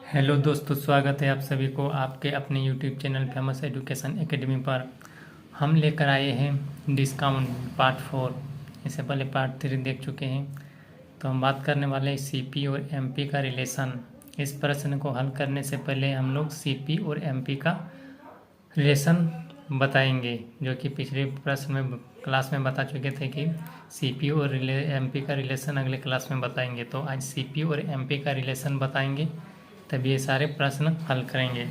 Hello दोस्तों, स्वागत है आप सभी को आपके अपने YouTube channel famous education academy पर। हम लेकर आए हैं डिस्काउंट पार्ट 4। इससे पहले पार्ट 3 देख चुके हैं। तो हम बात करने वाले हैं सीपी और एमपी का रिलेशन। इस प्रश्न को हल करने से पहले हम लोग सीपी और एमपी का रिलेशन बताएंगे, जो कि पिछले प्रश्न में क्लास में बता चुके थे कि सीपी और एमपी का रिलेशन अगले क्लास में बताएंगे। तो आज सीपी और एमपी का रिलेशन बताएंगे, तब ये सारे प्रश्न हल करेंगे।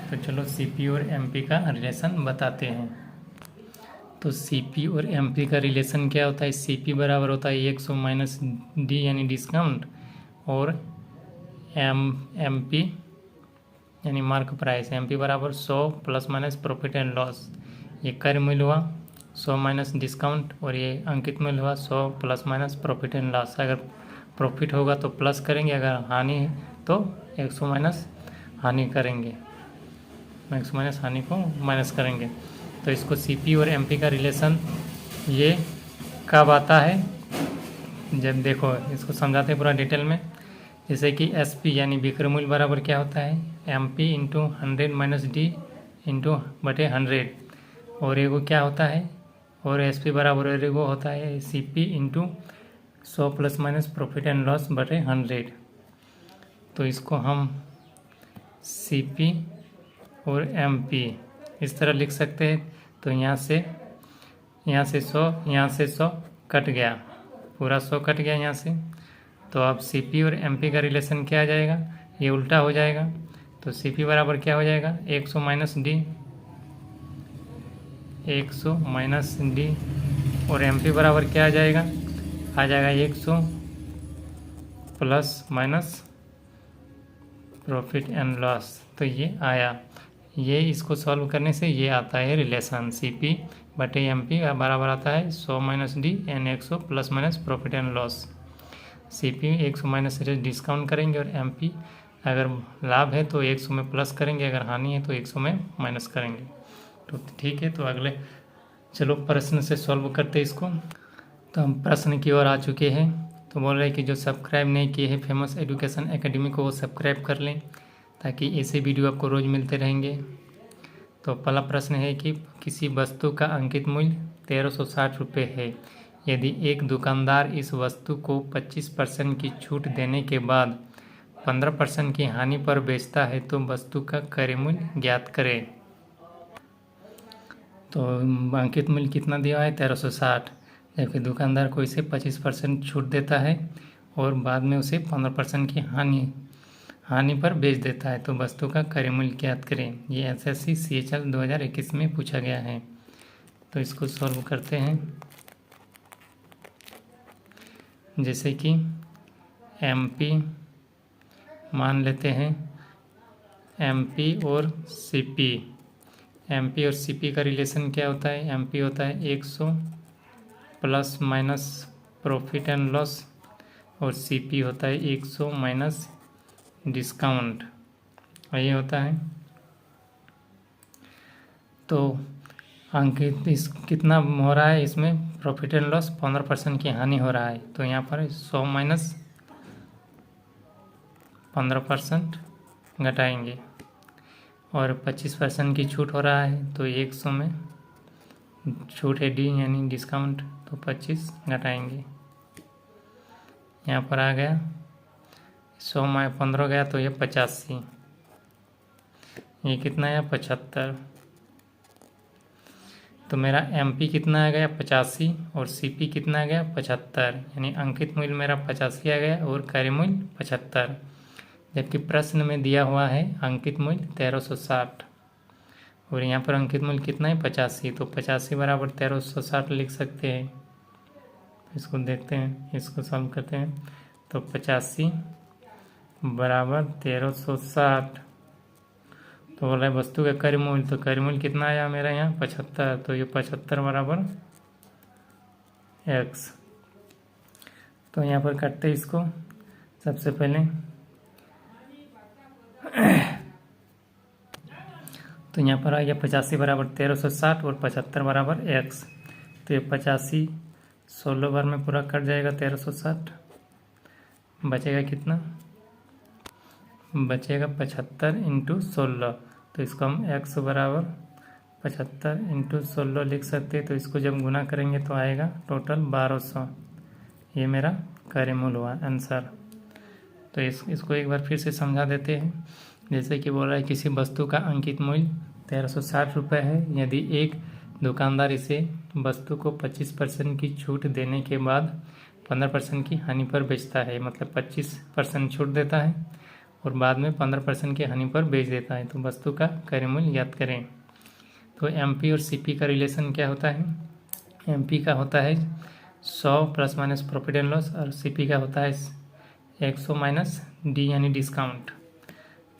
तो चलो सीपी और एमपी का रिलेशन बताते हैं। तो सीपी और एमपी का रिलेशन क्या होता है? सीपी बराबर होता है 100 माइनस डी यानी डिस्काउंट, और एमपी यानी मार्क प्राइस। एमपी बराबर 100 plus minus profit and loss. ये क्रय मूल्य हुआ 100 माइनस डिस्काउंट, और ये अंकित मूल्य हुआ 100 plus minus profit and loss. अगर प्रॉफिट होगा तो प्लस करेंगे, अगर हानि है तो 100 माइनस हानि करेंगे, 100 माइनस हानि को माइनस करेंगे। तो इसको सीपी और एमपी का रिलेशन ये कब आता है? जब देखो इसको समझाते हैं पूरा डिटेल में। जैसे कि एसपी यानी विक्रय मूल्य बराबर क्या होता है? MP into 100 minus D into बटे 100। और एगो क्या होता है? और एसपी बराबर और एगो होता है CP into 100 plus minus profit and loss बटे 100। तो इसको हम सीपी और एमपी इस तरह लिख सकते हैं। तो यहाँ से 100, यहाँ से 100 कट गया, पूरा 100 कट गया यहाँ से। तो अब सीपी और एमपी का रिलेशन क्या आ जाएगा? ये उल्टा हो जाएगा। तो सीपी बराबर क्या हो जाएगा? 100 माइनस डी, 100 माइनस डी। और एमपी बराबर क्या आ जाएगा? आ जाएगा 100 plus minus profit and loss. तो ये आया, ये इसको सॉल्व करने से ये आता है रिलेशन। सीपी बटे एमपी बराबर आता है 100 minus D and 100 plus minus profit and loss. CP 100 minus discount करेंगे, और एमपी अगर लाभ है तो 100 में प्लस करेंगे, अगर हानि है तो 100 में माइनस करेंगे। तो ठीक है, तो अगले चलो प्रश्न से सॉल्व करते हैं इसको। तो हम प्रश्न की ओर आ चुके हैं। तो बोल रहे हैं कि जो सब्सक्राइब नहीं किए हैं फेमस एजुकेशन एकेडमी को, वो सब्सक्राइब कर लें, ताकि ऐसे वीडियो आपको रोज़ मिलते रहेंगे। तो पहला प्रश्न है कि किसी वस्तु का अंकित मूल्य 1360 रुपये है। यदि एक दुकानदार इस वस्तु को 25% की छूट देने के बाद 15% की हानि पर बेचता है, तो वस्तु का क्रय मूल्य ज्ञात करें। तो अंकित मूल्य कितना दिया है? 1360, जबकि दुकानदार को इसे 25% छूट देता है और बाद में उसे 15% की हानि पर बेच देता है। तो वस्तु का क्रय मूल्य ज्ञात करें। ये एसएससी CHL 2021 में पूछा गया है। तो इसको सॉल्व करते हैं। जैसे कि एमपी मान लेते हैं, एमपी और सीपी। एमपी और सीपी का रिलेशन क्या होता है? एमपी होता है 100 plus minus profit and loss, और सीपी होता है 100 माइनस डिस्काउंट, ये होता है। तो अंकित इस कितना हो रहा है? इसमें प्रॉफिट एंड लॉस 15% की हानि हो रहा है। तो यहाँ पर 100 माइनस 15% घटाएंगे, और 25% की छूट हो रहा है। तो 100 में छूट है डी यानी डिस्काउंट, तो 25 घटाएंगे। यहाँ पर आ गया 100 में 15 गया तो ये 85, ये कितना है? 75। तो मेरा एमपी कितना आ गया? 85, और सीपी कितना आ गया? 75। यानी अंकित मूल्य मेरा 85 आ गया और क्रय मूल्य 75, जबकि प्रश्न में दिया हुआ है अंकित मूल्य 1360, और यहाँ पर अंकित मूल्य कितना है? 85। तो 85 बराबर 1360 लिख सकते हैं। इसको देखते हैं, इसको सॉल्व करते हैं। तो 85 बराबर 1360। तो बोला है वस्तु का क्रय मूल्य, तो क्रय मूल्य कितना आया मेरा यहाँ? 75। तो ये 75 बराबर x। तो यहाँ पर काटते इसको सबसे पहले। तो यहाँ पर आ गया 85 बराबर 1360 और 75 बराबर x। तो ये 85 16 बार में पूरा कट जाएगा, 1360 बचेगा कितना? बचेगा 75 इंटू 16। तो इसको हम x बराबर 75 इंटू 16 लिख सकते हैं। तो इसको जब गुना करेंगे तो आएगा टोटल 1200। ये मेरा कार्यमूल हुआ आंसर। तो इसको एक बार फिर से समझा देते हैं। जैसे कि बोल रहा है किसी वस्तु का अंकित मूल्य 1360 रुपये है। यदि एक दुकानदार इसे वस्तु को 25% की छूट देने के बाद 15% की हानि पर बेचता है, मतलब 25% छूट देता है और बाद में 15% की हानि पर बेच देता है, तो वस्तु का कार्यमूल्य ज्ञात करें। तो एमपी और सीपी का रिलेशन क्या होता है? एमपी का होता है 100 plus minus profit and loss और सीपी का होता है 100 माइनस डी यानी डिस्काउंट।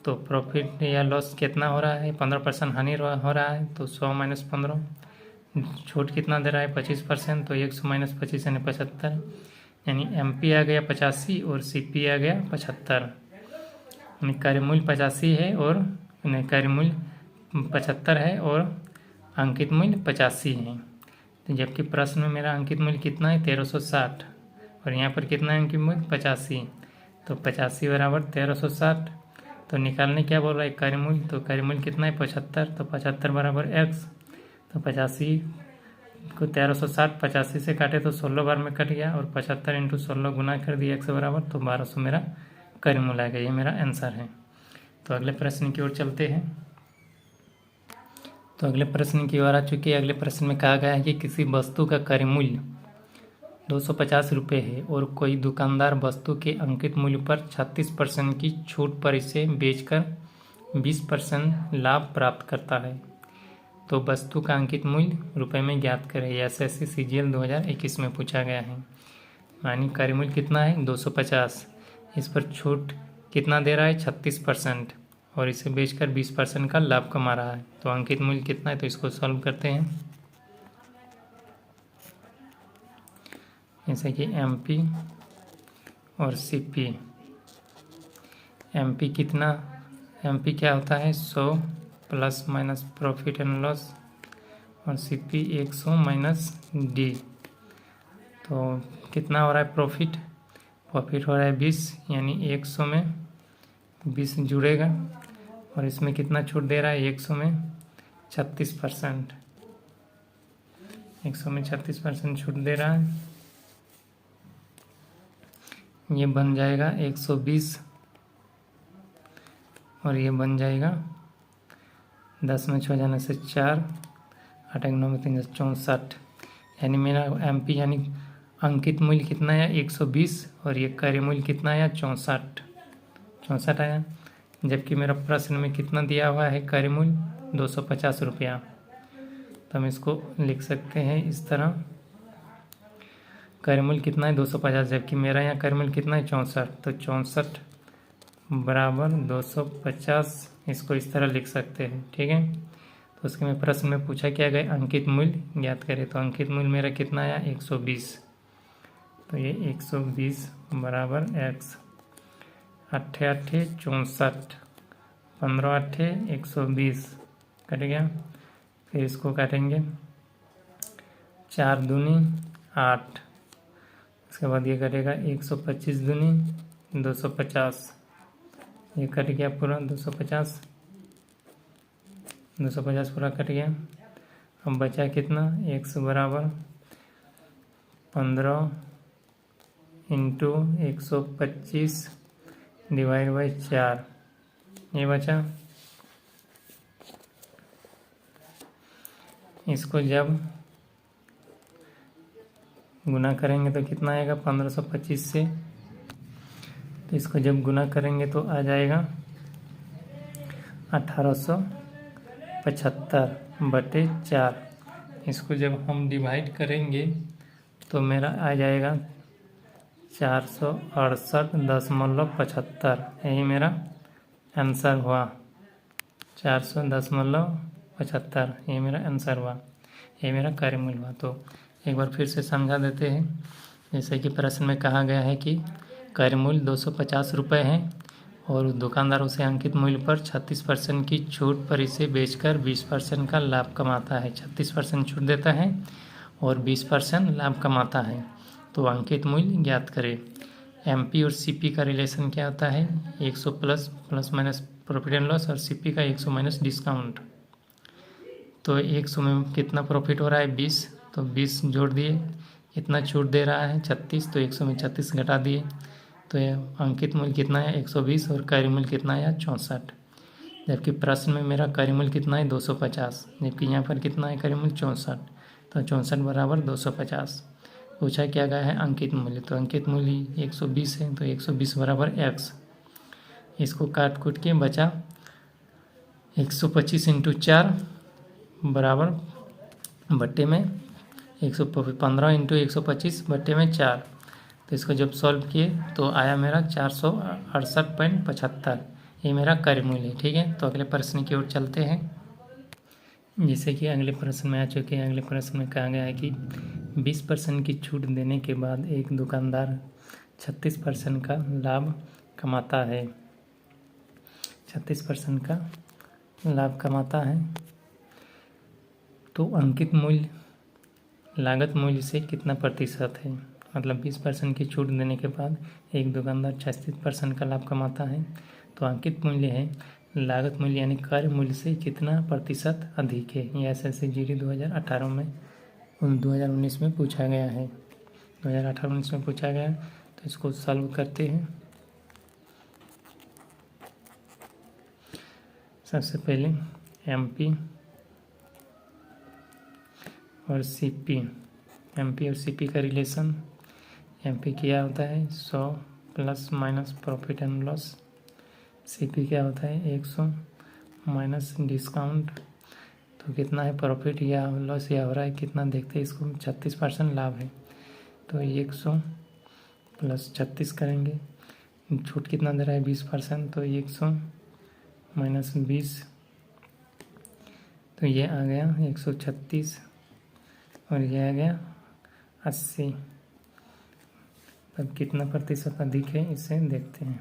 तो प्रॉफिट या लॉस कितना हो रहा है? 15% हानि हो रहा है, तो 100 माइनस 15। छूट कितना दे रहा है? 25%, तो 100 माइनस 25 यानी 75। यानी एमपी आ गया 85 और सीपी आ गया 75। यानी कार्यमूल्य 85 है और कार्यमूल्य 75 है और अंकित मूल्य 85 है। तो जबकि प्रश्न में मेरा अंकित मूल्य कितना है? 1360 और यहाँ पर कितना है अंकित मूल्य? 85। तो 85 बराबर 1360। तो निकालने क्या बोल रहा है? कार्यमूल्य। तो कार्यमूल्य कितना है? 75। तो 75 बराबर x। तो 85 को 1360 85 से काटे तो 16 बार में कट गया और 75 इंटू 16 गुना कर दिया x बराबर, तो 1200 मेरा कार्यमूल्य आ गया। ये मेरा आंसर है। तो अगले प्रश्न की ओर चलते हैं। तो अगले प्रश्न की ओर आ चुके हैं। अगले प्रश्न में कहा गया है कि किसी वस्तु का कार्यमूल्य 250 रुपये है और कोई दुकानदार वस्तु के अंकित मूल्य पर 36% की छूट पर इसे बेचकर 20% लाभ प्राप्त करता है। तो वस्तु का अंकित मूल्य रुपए में ज्ञात करें। एसएससी सीजीएल 2021 में पूछा गया है। मानी कार्यमूल्य कितना है? 250। इस पर छूट कितना दे रहा है? 36% और इसे बेचकर 20% का लाभ कमा रहा है। तो अंकित मूल्य कितना है? तो इसको सॉल्व करते हैं। जैसे कि एमपी और सीपी। एमपी कितना? एमपी क्या होता है? 100 plus minus profit and loss और सीपी 100 माइनस डी। तो कितना हो रहा है प्रॉफिट? प्रॉफिट हो रहा है 20, यानी 100 में 20 जुड़ेगा और इसमें कितना छूट दे रहा है? 100 में 36%। 100 में 36% छूट दे रहा है। ये बन जाएगा 120 और ये बन जाएगा 10 में 6 जाने से 4, 8 9 में 3 64। यानी मेरा एमपी यानी अंकित मूल्य कितना आया? 120 और ये कार्य मूल्य कितना आया? 64 आया। जबकि मेरा प्रश्न में कितना दिया हुआ है? कार्य मूल्य 250 रुपया। तो हम इसको लिख सकते हैं इस तरह। कार्यमूल्य कितना है? 250, जबकि मेरा यहाँ कार्यमूल्य कितना है? 64। तो 64 बराबर 250, इसको इस तरह लिख सकते हैं। ठीक है। तो उसके में प्रश्न में पूछा क्या गया? अंकित मूल्य ज्ञात करें। तो अंकित मूल्य मेरा कितना आया? 120। तो ये 120 बराबर x। 8 8 64, 15 8 120 कट गया। फिर इसको काटेंगे 4 दूनी 8। उसके बाद ये कटेगा 125 दूनी 250। ये कट गया पूरा 250 पूरा कट गया। अब बचा कितना? x बराबर 15 इंटू 125 डिवाइड बाई 4। ये बचा। इसको जब गुना करेंगे तो कितना आएगा? 1525 से। तो इसको जब गुना करेंगे तो आ जाएगा 1875/4। इसको जब हम डिवाइड करेंगे तो मेरा आ जाएगा 468.75। यही मेरा आंसर हुआ। 400.75 ये मेरा आंसर हुआ। ये मेरा कार्यमूल्य हुआ। तो एक बार फिर से समझा देते हैं। जैसे कि प्रश्न में कहा गया है कि कार्यमूल्य 250 रुपये है और दुकानदार उसे अंकित मूल्य पर 36% की छूट पर इसे बेचकर 20% का लाभ कमाता है। 36% छूट देता है और 20% लाभ कमाता है। तो अंकित मूल्य ज्ञात करें। एमपी और सीपी का रिलेशन क्या होता है, 100 plus minus profit and loss, और सीपी का 100 माइनस डिस्काउंट। तो 100 में कितना प्रॉफिट हो रहा है 20, तो 20 जोड़ दिए, इतना छूट दे रहा है 36, तो 100 में 36 घटा दिए, तो अंकित मूल्य कितना है 120 और कार्य मूल्य कितना है 64। जबकि प्रश्न में मेरा कार्य मूल्य कितना है 250, जबकि यहाँ पर कितना है कार्य मूल्य 64, तो 64 बराबर 250। पूछा क्या गया है अंकित मूल्य, तो अंकित मूल्य 120 है, तो 120 बराबर x। इसको काट कूट के बचा 125 इंटू 4 बराबर बट्टे में 115 इंटू 125 बट्टे में 4। तो इसको जब सॉल्व किए तो आया मेरा 468.75, ये मेरा कार्य मूल्य है। ठीक है, तो अगले प्रश्न की ओर चलते हैं। जैसे कि अगले प्रश्न में आ चुके हैं। अगले प्रश्न में कहा गया है कि 20% की छूट देने के बाद एक दुकानदार 36% का लाभ कमाता है। 36% का लाभ कमाता है, तो अंकित मूल्य लागत मूल्य से कितना प्रतिशत है। मतलब 20% की छूट देने के बाद एक दुकानदार 36% का लाभ कमाता है, तो अंकित मूल्य है लागत मूल्य यानी कार्य मूल्य से कितना प्रतिशत अधिक है। ये SSC GD 2018 में 2019 में पूछा गया है, 2018-19 में पूछा गया है। तो इसको सॉल्व करते हैं। सबसे पहले MP और CP, MP और CP का रिलेशन। MP क्या होता है 100 plus minus profit and loss. CP क्या होता है 100 माइनस डिस्काउंट। तो कितना है प्रॉफिट या लॉस या हो रहा है कितना, देखते हैं इसको। 36% लाभ है, तो 100 प्लस 36 करेंगे, छूट कितना दे रहा है 20%, तो 100 माइनस 20, तो ये आ गया 136 और ये आ गया 80। तब कितना प्रतिशत अधिक है इसे देखते हैं।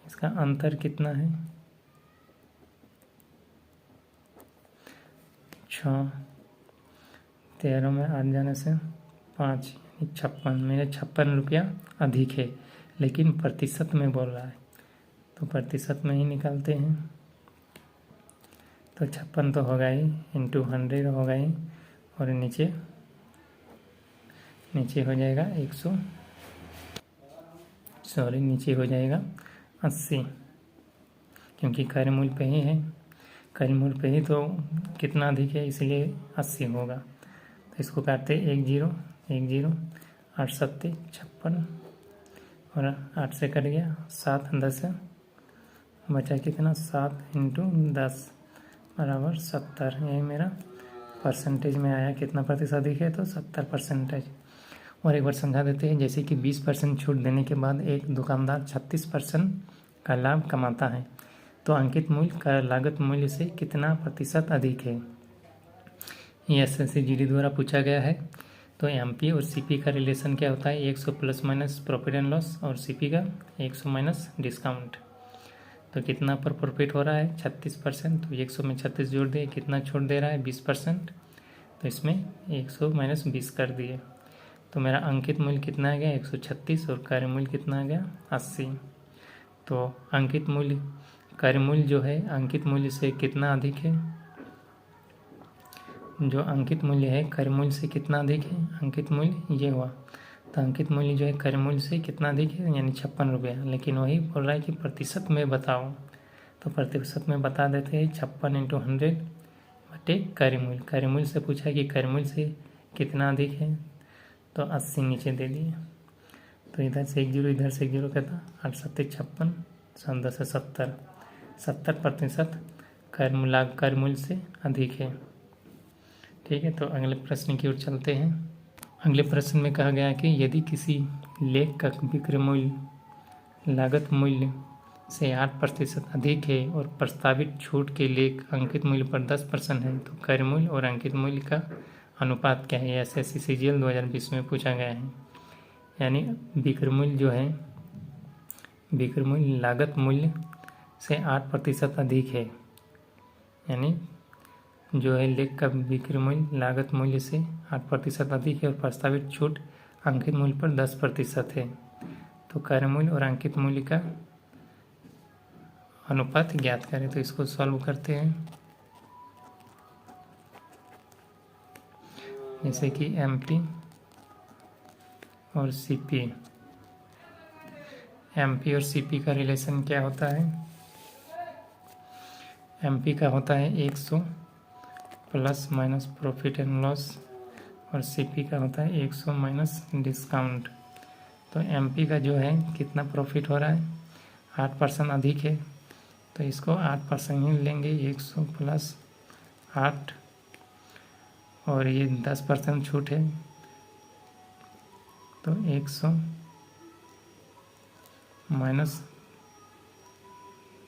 इसका अंतर कितना है 6, 13 में 8 जाने से 5 यानी 56। मेरे 56 रुपया अधिक है, लेकिन प्रतिशत में बोल रहा है, तो प्रतिशत में ही निकालते हैं। तो 56 तो होगा ही, इंटू 100 होगा ही, और नीचे हो जाएगा 100, सॉरी नीचे हो जाएगा 80, क्योंकि कार्य मूल्य पे ही है, कार्य मूल्य पे ही तो कितना अधिक है, इसलिए 80 होगा। तो इसको काटते 1 0 1 0, 8 7 56 और 8 से कट गया 7 10 बचा कितना 7 इंटू 10 बराबर 70। यही मेरा परसेंटेज में आया, कितना प्रतिशत अधिक है तो 70%। और एक बार समझा देते हैं। जैसे कि 20% छूट देने के बाद एक दुकानदार 36% का लाभ कमाता है, तो अंकित मूल्य का लागत मूल्य से कितना प्रतिशत अधिक है। ये SSC GD द्वारा पूछा गया है। तो MP और CP का रिलेशन क्या होता है 100 plus minus profit and loss, और CP का 100 माइनस डिस्काउंट। तो कितना पर प्रॉफिट हो रहा है 36%, तो 100 में 36 जोड़ दिए, कितना छूट दे रहा है 20%, तो इसमें 100 माइनस 20 कर दिए। तो मेरा अंकित मूल्य कितना आ गया 136 और कार्य मूल्य कितना आ गया 80। तो अंकित मूल्य कार्य मूल्य जो है अंकित मूल्य से कितना अधिक है, जो अंकित मूल्य है कार्य मूल्य से कितना अधिक है, अंकित मूल्य ये हुआ। तो अंकित मूल्य जो है कार्य मूल्य से कितना अधिक है, यानी 56 रुपया। लेकिन वही बोल रहा है कि प्रतिशत में बताओ, तो प्रतिशत में बता देते हैं 56 इंटू 100 बटे कार्य मूल्य। कार्य मूल्य से पूछा है कि कार्य मूल्य से कितना अधिक है, तो 80 नीचे दे दिए। तो इधर से 1 0 इधर से 1 0 कहता 8 7 56 7 10 70, 70% कार्य मूल्य से अधिक है। ठीक है, तो अगले प्रश्न की ओर चलते हैं। अगले प्रश्न में कहा गया है कि यदि किसी लेख का विक्रय मूल्य लागत मूल्य से 8% अधिक है और प्रस्तावित छूट के लेख अंकित मूल्य पर 10% है, तो कार्य मूल्य और अंकित मूल्य का अनुपात क्या है। SSC CGL 2020 में पूछा गया है। यानी विक्रय मूल्य जो है, विक्रय मूल्य लागत मूल्य से 8% अधिक है, यानी जो है लेख का विक्रय मूल्य लागत मूल्य से 8% अधिक है और प्रस्तावित छूट अंकित मूल्य पर 10% है। तो क्रय मूल्य और अंकित मूल्य का अनुपात ज्ञात करें। तो इसको सॉल्व करते हैं। जैसे कि एमपी और सीपी, एमपी और सीपी का रिलेशन क्या होता है? एमपी का होता है 100 plus minus profit and loss, और सीपी का होता है 100 माइनस डिस्काउंट। तो एमपी का जो है कितना प्रॉफिट हो रहा है? 8% अधिक है, तो इसको 8% ही लेंगे। 100 प्लस 8, और ये 10% छूट है, तो 100 माइनस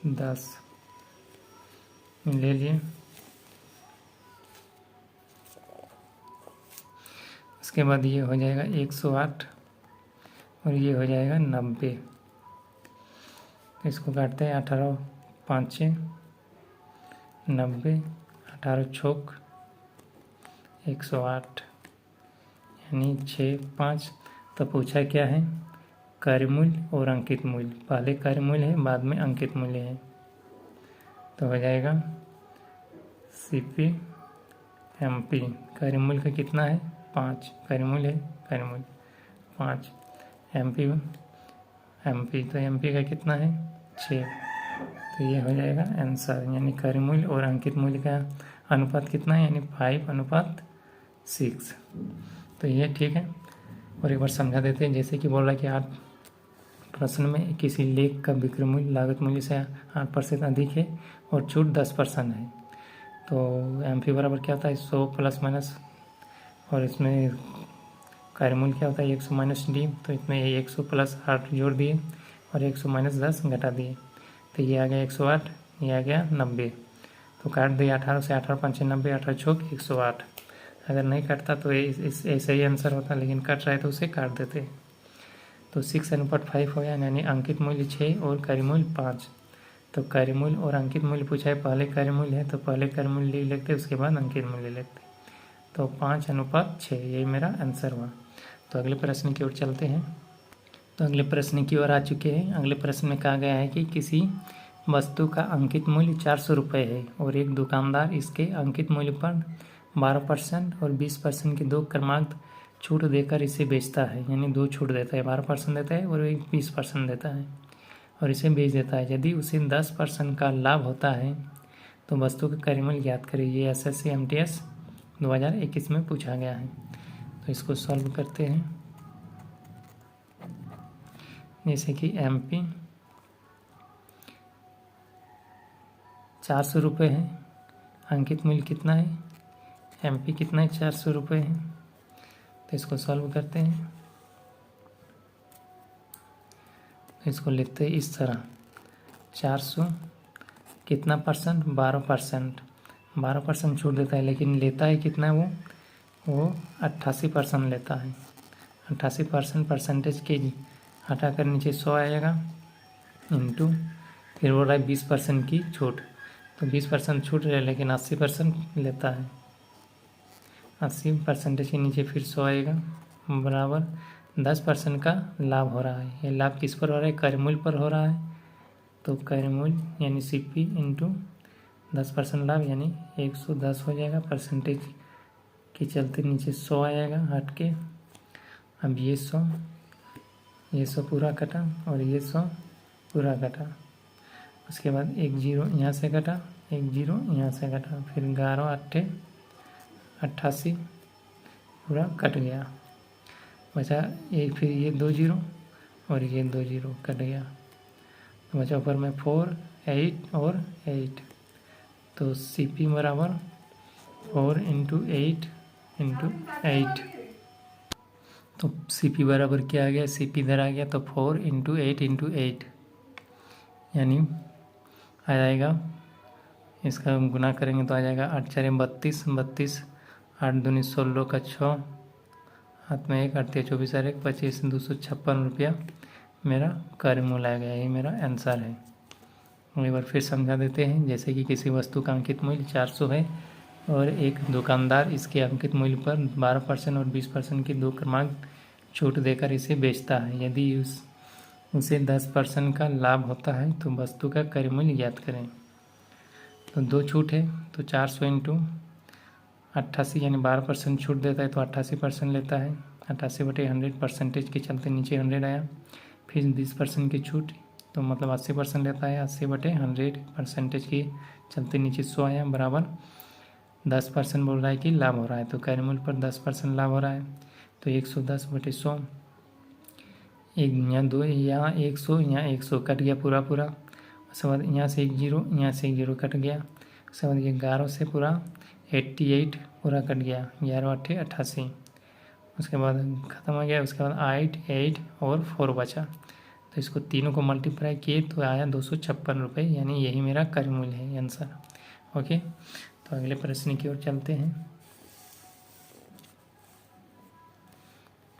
10 ले लिए। उसके बाद ये हो जाएगा 108 और ये हो जाएगा 90। इसको काटते हैं 18 5 6 90, 18 छोक 108 यानी 6 5। तो पूछा क्या है? क्रय मूल्य और अंकित मूल्य। पहले क्रय मूल्य है, बाद में अंकित मूल्य है। तो हो जाएगा सीपी एमपी। क्रय मूल्य का कितना है? 5। क्रय मूल्य है, क्रय मूल्य 5। एमपी तो एमपी का कितना है? 6। तो ये हो जाएगा आंसर। यानी क्रय मूल्य और अंकित मूल्य का अनुपात कितना है? यानी 5:6। तो ये ठीक है। और एक बार समझा देते हैं। जैसे कि बोल रहा है कि 8 प्रश्न में किसी लेख का विक्रय मूल्य लागत मूल्य से 8% अधिक है और छूट 10% है। तो एमपी बराबर क्या होता है? 100 प्लस माइनस, और इसमें क्रय मूल्य क्या होता है? 100 माइनस डी। तो इसमें 100 प्लस 8 जोड़ दिए और 100 माइनस 10 घटा दिए। तो ये आ गया 108, ये आ गया 90। तो काट दिए 18 से, 18 5 90, 18 छोक 108। अगर नहीं कटता तो ऐसे ही आंसर होता, लेकिन कट रहा है तो उसे काट देते। तो 6:5 हो गया, यानी अंकित मूल्य 6 और क्रय मूल्य 5। तो क्रय मूल्य और अंकित मूल्य पूछा है, पहले क्रय मूल्य है तो पहले क्रय मूल्य लिखते, उसके बाद अंकित मूल्य लिखते। तो 5:6, यही मेरा आंसर हुआ। तो अगले प्रश्न की ओर चलते हैं। तो अगले प्रश्न की ओर आ चुके हैं। अगले प्रश्न में कहा गया है कि किसी वस्तु का अंकित मूल्य 400 रुपये है और एक दुकानदार इसके अंकित मूल्य पर 12% और 20% की 2 क्रमांक छूट देकर इसे बेचता है। यानी 2 छूट देता है, 12% देता है और एक 20% देता है, और इसे बेच देता है। यदि उसे 10% का लाभ होता है तो वस्तु का क्रय मूल्य ज्ञात करें। ये SSC MTS 2021 में पूछा गया है। तो इसको सॉल्व करते हैं। जैसे कि MP 400 रुपये है, अंकित मूल्य कितना है? MP कितना है? 400 रुपये है। तो इसको सॉल्व करते हैं। तो इसको लिखते हैं इस तरह, 400 कितना परसेंट? 12%। 12% छूट देता है, लेकिन लेता है कितना? वो 88% लेता है। 88% परसेंटेज के हटा कर नीचे 100 आएगा, इंटू फिर बोल रहा है 20% की छूट। तो 20% छूट रहा है, लेकिन 80% लेता है। 80% के नीचे फिर 100 आएगा, बराबर 10% का लाभ हो रहा है। ये लाभ किस पर हो रहा है? क्रय मूल्य पर हो रहा है। तो क्रय मूल्य यानी CP इंटू 10% लाभ, यानी 110 हो जाएगा। परसेंटेज के चलते नीचे 100 आएगा हट के। अब ये 100 पूरा कटा और ये 100 पूरा कटा। उसके बाद एक 0 यहाँ से कटा, एक 0 यहाँ से कटा, फिर 11 8 88 पूरा कट गया। बचा एक, फिर ये 2 0 और ये 2 0 कट गया। तो बचा ऊपर में 4 8 और 8। तो CP बराबर 4 इंटू 8 इंटू 8। तो CP बराबर क्या आ गया? CP इधर आ गया, तो 4 इंटू 8 इंटू 8, यानी आ जाएगा, इसका गुना करेंगे तो आ जाएगा 8 4 32, 32 8 दूनी 16 का 6, हाथ में 1 8 24 और 1 25, 256 रुपया मेरा क्रय मूल्य आ गया। यही मेरा आंसर है। एक बार फिर समझा देते हैं। जैसे कि किसी वस्तु का अंकित मूल्य 400 है और एक दुकानदार इसके अंकित मूल्य पर 12% और 20% की 2 क्रमांक छूट देकर इसे बेचता है। यदि उसे 10% का लाभ होता है तो वस्तु का क्रय मूल्य ज्ञात करें। तो 2 छूट है, तो 400 इंटू 88 यानी 12% छूट देता है तो 88% लेता है। 88/100 परसेंटेज के चलते नीचे 100 आया। फिर 20% की छूट तो मतलब 80% लेता है। 80/100 परसेंटेज के चलते नीचे 100 आया, बराबर 10% बोल रहा है कि लाभ हो रहा है। तो क्रय मूल्य पर 10% लाभ हो रहा है, तो 110/100। एक यहाँ 2, यहाँ 100, यहाँ 100 कट गया पूरा। उसके बाद यहाँ से 1 0, यहाँ से 1 0 कट गया। उसके बाद 11 से पूरा 88 पूरा कट गया, 11 8 88। उसके बाद ख़त्म हो गया। उसके बाद 8 8 और 4 बचा, तो इसको तीनों को मल्टीप्लाई किए तो आया 256 रुपये, यानी यही मेरा क्रय मूल्य है आंसर। ओके, तो अगले प्रश्न की ओर चलते हैं।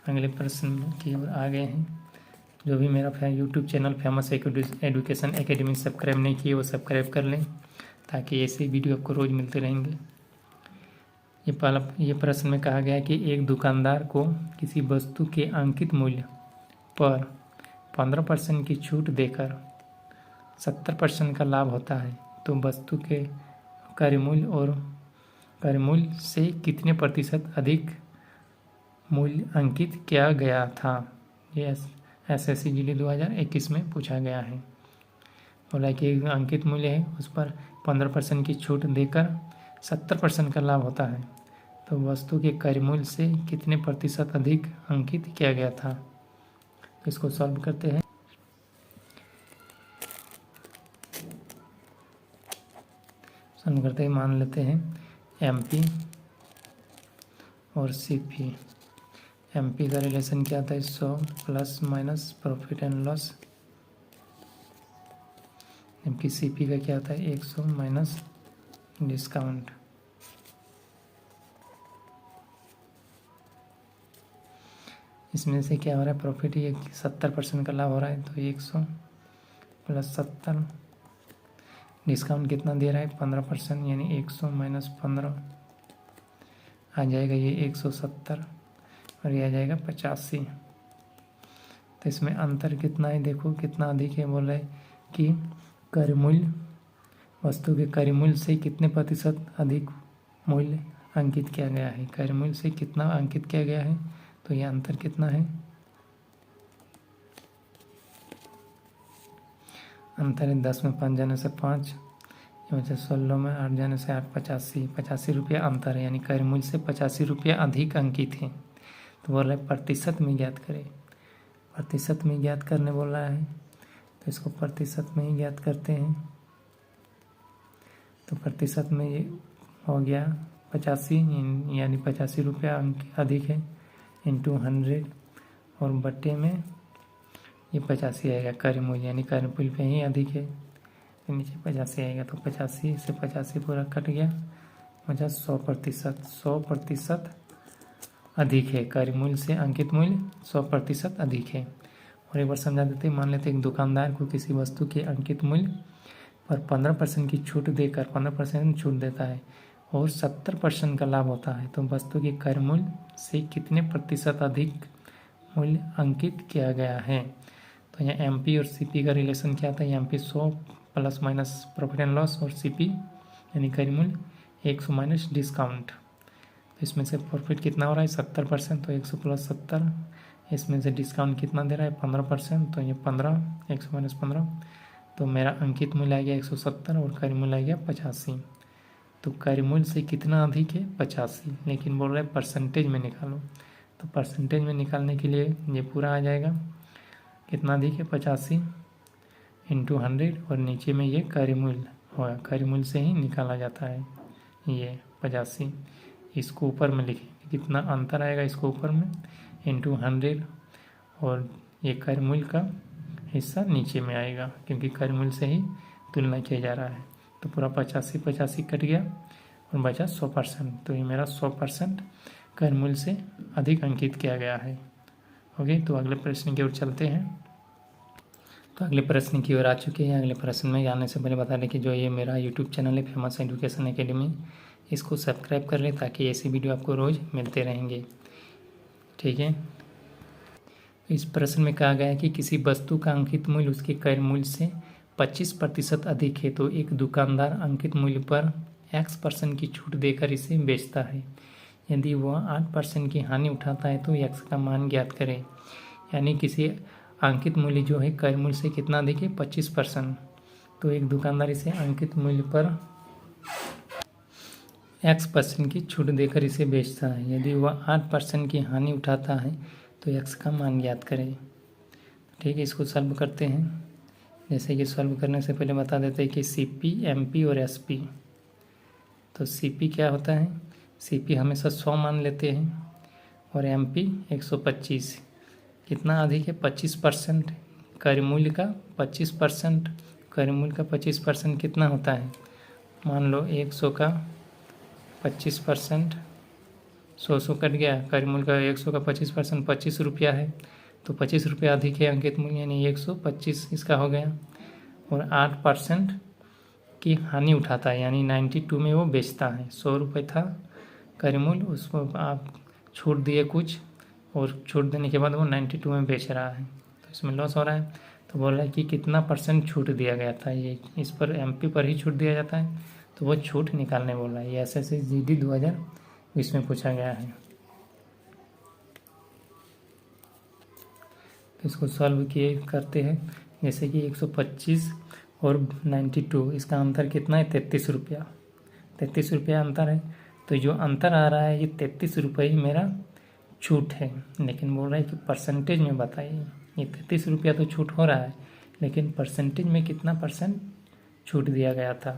अगले प्रश्न की ओर आ गए हैं। जो भी मेरा YouTube channel famous education academy subscribe नहीं किए वो सब्सक्राइब कर लें, ताकि ऐसे वीडियो आपको रोज़ मिलते रहेंगे। ये प्रश्न में कहा गया है कि एक दुकानदार को किसी वस्तु के अंकित मूल्य पर 15% की छूट देकर 70% का लाभ होता है, तो वस्तु के क्रय मूल्य से कितने प्रतिशत अधिक मूल्य अंकित किया गया था। ये SSC GD 2021 में पूछा गया है। बोला कि एक अंकित मूल्य है, उस पर 15% की छूट देकर 70% का लाभ होता है, तो वस्तु के क्रय मूल्य से कितने प्रतिशत अधिक अंकित किया गया था। तो इसको सॉल्व करते हैं। सॉल्व करते ही मान लेते हैं MP और CP। MP का रिलेशन क्या था, 100 plus minus profit and loss, जबकि CP का क्या था, 100 माइनस डिस्काउंट। इसमें से क्या हो रहा है, प्रॉफिट ये 70% का लाभ हो रहा है, तो 100 प्लस 70, डिस्काउंट कितना दे रहा है, 15%, यानी 100 माइनस 15 आ जाएगा ये 170, और ये आ जाएगा 85। तो इसमें अंतर कितना है, देखो कितना अधिक है। बोल रहा है कि क्रय मूल्य, वस्तु के क्रय मूल्य से कितने प्रतिशत अधिक मूल्य अंकित किया गया है। क्रय मूल्य से कितना अंकित किया गया है, तो ये अंतर कितना है, अंतर है 10 में 5 जाने से 5, ये बचा 16 में 8 जाने से 8, 85 रुपया अंतर है, यानी क्रय मूल्य से 85 रुपया अधिक अंकित है। तो बोल रहा है प्रतिशत में ज्ञात करें। प्रतिशत में ज्ञात करने बोल रहा है, तो इसको प्रतिशत में ही ज्ञात करते हैं। तो प्रतिशत में ये हो गया 85, यानी 85 रुपया अधिक है, इंटू 100, और बट्टे में ये 85 आएगा क्रय मूल्य, यानी क्रय मूल्य पे ही अधिक है, तो नीचे 85 आएगा। तो 85 से 85 पूरा कट गया, बचा 100% अधिक है। क्रय मूल्य से अंकित मूल्य 100% अधिक है। और एक बार समझा देते हैं। मान लेते हैं एक दुकानदार को किसी वस्तु के अंकित मूल्य पर 15% की छूट देकर 15% छूट देता है और 70% का लाभ होता है, तो वस्तु के क्रय मूल्य से कितने प्रतिशत अधिक मूल्य अंकित किया गया है। तो यहाँ MP और CP का रिलेशन क्या था, MP 100 plus minus profit and loss, और CP यानी क्रय मूल्य 100 माइनस डिस्काउंट। तो इसमें से प्रॉफिट कितना हो रहा है, 70%, तो 100 प्लस 70। इसमें से डिस्काउंट कितना दे रहा है, 15%, तो ये 15, 100 माइनस 15, तो मेरा अंकित मूल्य आ गया 170 और क्रय मूल्य आ गया 85। तो क्रय मूल्य से कितना अधिक है, 85, लेकिन बोल रहा है परसेंटेज में निकालो। तो परसेंटेज में निकालने के लिए ये पूरा आ जाएगा, कितना अधिक है, 85 इंटू 100, और नीचे में ये क्रय मूल्य होगा, क्रय मूल्य से ही निकाला जाता है ये 85। इसको ऊपर में लिखेंगे, कितना अंतर आएगा, इसको ऊपर में इंटू 100, और ये क्रय मूल्य का हिस्सा नीचे में आएगा, क्योंकि क्रय मूल्य से ही तुलना किया जा रहा है। तो पूरा 85 कट गया और बचा 100%, तो ये मेरा 100% क्रय मूल्य से अधिक अंकित किया गया है। ओके, तो अगले प्रश्न की ओर चलते हैं। तो अगले प्रश्न की ओर आ चुके हैं। अगले प्रश्न में जाने से पहले बता दें कि जो ये मेरा यूट्यूब चैनल है फेमस एजुकेशन एकेडमी, इसको सब्सक्राइब कर लें, ताकि ऐसी वीडियो आपको रोज़ मिलते रहेंगे। ठीक है, इस प्रश्न में कहा गया है कि किसी वस्तु का अंकित मूल्य उसके क्रय मूल्य से 25% अधिक है तो एक दुकानदार अंकित मूल्य पर X% की छूट देकर इसे बेचता है। यदि वह 8% की हानि उठाता है तो X का मान ज्ञात करें। यानी किसी अंकित मूल्य जो है क्रय मूल्य से कितना अधिक है 25%, तो एक दुकानदार इसे अंकित मूल्य पर X% की छूट देकर इसे बेचता है। यदि वह 8% की हानि उठाता है तो X का मान ज्ञात करें। ठीक है, इसको सॉल्व करते हैं। जैसे कि सॉल्व करने से पहले बता देते हैं कि CP, MP और SP। तो CP क्या होता है? CP हमेशा 100 मान लेते हैं और MP 125। कितना अधिक है? 25%। क्रय मूल्य का 25%। क्रय मूल्य का 25% कितना होता है? मान लो 100 का 25%, 100 कट गया। क्रय मूल्य का 100 का 25% 25 रुपया है, तो 25 रुपया अधिक है अंकित मूल्य, यानी 125 इसका हो गया। और 8% की हानि उठाता है, यानी 92 में वो बेचता है। 100 रुपये था क्रय मूल्य, उसको आप छूट दिए कुछ, और छूट देने के बाद वो 92 में बेच रहा है, तो इसमें लॉस हो रहा है। तो बोल रहा है कि कितना % छूट दिया गया था। ये इस पर MP पर ही छूट दिया जाता है, तो वो छूट निकालने बोल रहा है। ये SSC GD 2020 में पूछा गया है। तो इसको सॉल्व किए करते हैं। जैसे कि 125 और 92, इसका अंतर कितना है? 33 रुपया। 33 रुपया अंतर है, तो जो अंतर आ रहा है ये 33 रुपये ही मेरा छूट है। लेकिन बोल रहा है कि परसेंटेज में बताइए। ये 33 रुपया तो छूट हो रहा है, लेकिन परसेंटेज में कितना % छूट दिया गया था?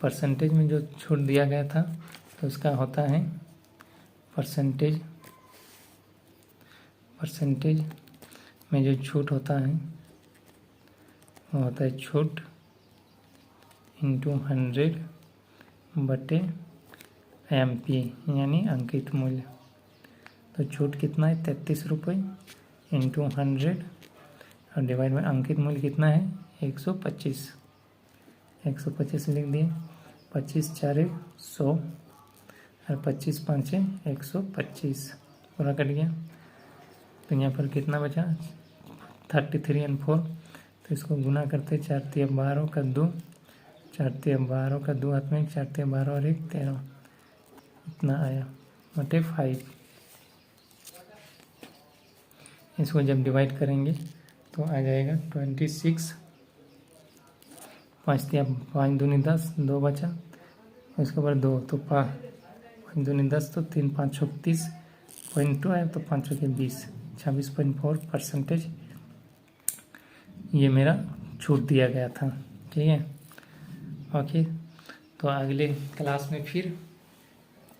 परसेंटेज में जो छूट दिया गया था तो उसका होता है परसेंटेज में जो छूट होता है वो होता है छूट इंटू 100 बटे MP, यानी अंकित मूल्य। तो छूट कितना है? 33 रुपये इंटू 100 और डिवाइड में अंकित मूल्य कितना है? 125। 125 लिख दिए। 25 4 100 और 25 5 125, पूरा कट गया। तो यहाँ पर कितना बचा? 33 और 4, तो इसको गुना करते 4 तिया 12 का 2, 4 तिया 12 का 2 हाथ में, 4 तिया 12 और 1 13, इतना आया बटे 5। इसको जब डिवाइड करेंगे तो आ जाएगा 26। 5 तिया 5 दूनी 10, 2 बचा, उसके बाद 2, तो 5 दूनी 10, तो 3 5 36, 0.2 आया, तो 5 के 20, 26.4% ये मेरा छूट दिया गया था। ठीक है, ओके। तो अगले क्लास में फिर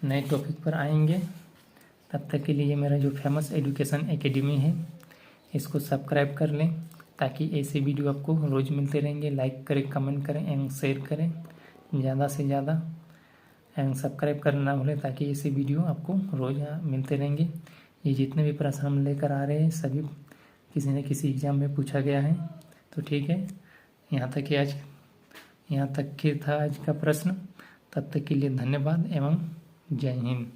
नए टॉपिक पर आएंगे। तब तक के लिए मेरा जो फेमस एजुकेशन एकेडमी है इसको सब्सक्राइब कर लें, ताकि ऐसे वीडियो आपको रोज़ मिलते रहेंगे। लाइक करें, कमेंट करें एंड शेयर करें ज़्यादा से ज़्यादा, एंड सब्सक्राइब करना ना भूलें, ताकि ऐसे वीडियो आपको रोज़ मिलते रहेंगे। ये जितने भी प्रश्न हम लेकर आ रहे हैं सभी किसी न किसी एग्ज़ाम में पूछा गया है। तो ठीक है, यहाँ तक के था आज का प्रश्न। तब तक के लिए धन्यवाद एवं जय हिंद।